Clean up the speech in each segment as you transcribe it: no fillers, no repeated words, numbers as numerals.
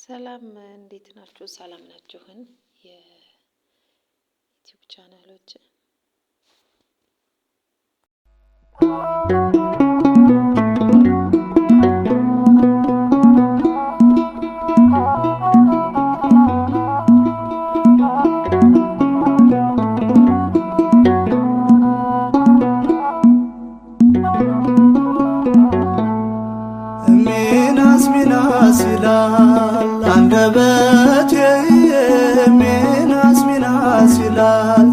ሰላም እንዴት ናችሁ? ሰላም ናችሁን? የዩቲዩብ ቻናሎች ሚናስ ይላል አንደበቴ ሚናስ ይላል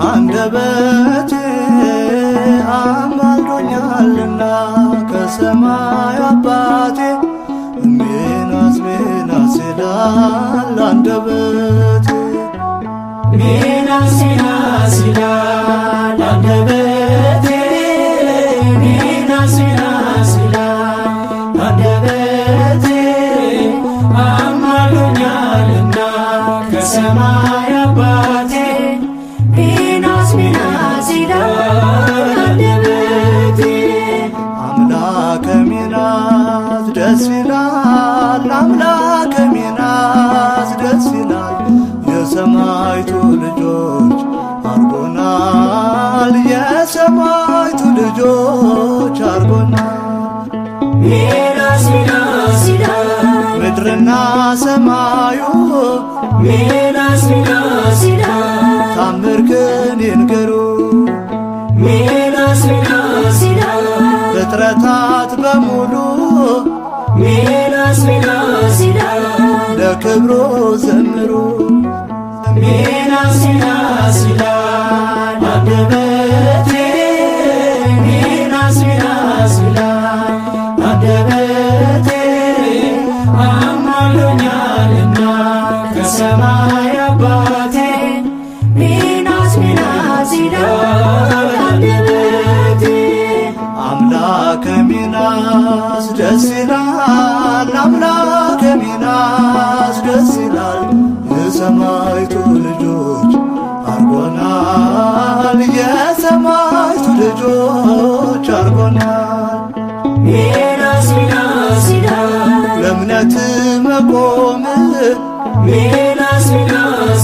አንደበቴ አማልዶኛልና ከሰማይ አባቴ ሚናስ ይላል አንደበቴ ሚናስ ይላል አንደበቴ ሚናስ ይላል አንደበቴ አማልዶኛልና ከሰማይ አባቴ ሚናስ ይላል አንደበቴ አምላከ ሚናስ ደስ ይላል አምላከ ሚናስ ደስ ይላል የሰማይቱ ልጆች አርጎናል የሰማይቱ ልጆች አርጎናል ሚናስ ይላል ምድርና ሰማዩ ሚናስ ይላል ታምርክን ይንገሩ ሚናስ ይላል ፍጥረታት በሙሉ ሚናስ ይላል ለክብሩ ዘምሩ ሚናስ ይላል አንደበቴ ሚናስ ይላል አንደበቴ አማልዶኛልና ከሰማይ አባቴ ሚናስ ይላል አንደበቴ አምላከ ሚናስ ደስ ይላል አምላከ ሚናስ ደስ ይላል የሰማይቱ ልጆች አርጎናል የሰማይቱ ልጆች አርጎናል ሚናስ ይላል ለእምነት መቆም ሚናስ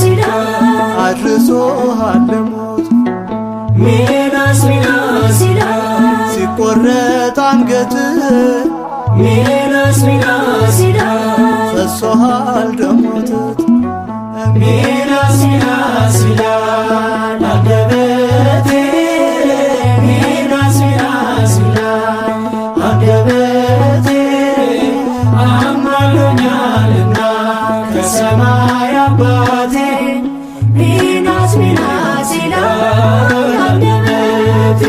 ይላል አድርሶሃል ለሞት ሚናስ ይላል ሲቆረጥ አንገት ሚናስ ይላል ፈሶሃል ደሞትት ሚናስ ይላል አንደበቴ ሚናስ ይላል አንደበቴ አማልዶኛልና ከሰማይ አባቴ ሚናስ ይላል አንደበቴ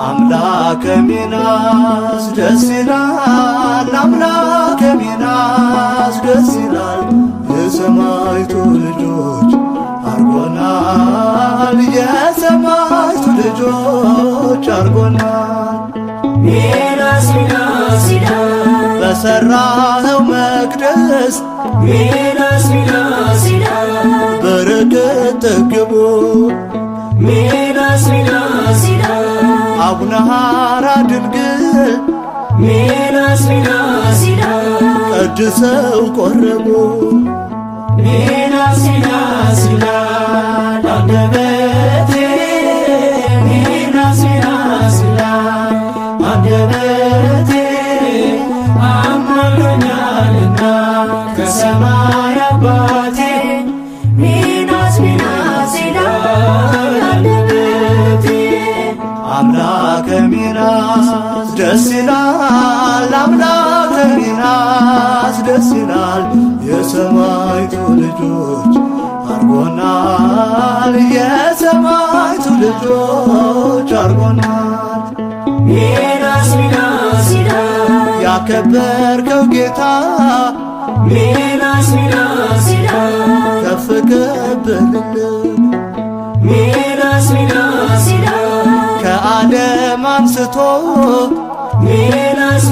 አምላከ ሚናስ ደስ ይላል አምላከ ሚናስ ደስ ይላል የሰማይቱ ልጆች አርጎናል የሰማይቱ ልጆች አርጎናል ሚናስ ይላል በሰራኸው መቅደስ ሚናስ ይላል በረከት ጠግቦ ሚናስ ይላል አቡነ ሐራ ድንግል ሚናስ ይላል ቀድሰው ቆረቡ ሚናስ ይላል አንደበቴ ሚናስ ይላል አንደበቴ አማልዶኛልና ከሰማይ አባቴ ሚናስ ይላል አንደበቴ አምላከ ሚናስ ደስ ይላል አምላከ ሚናስ ደስ ይላል የሰማይቱ ልጆች አርጎናል የሰማይቱ ልጆች አርጎናል ሚናስ ይላል ያከበርከው ጌታ ሚናስ ይላል ከፍ ከበልልን ሚናስ ይላል ከዓለም አንስቶ ሚናስ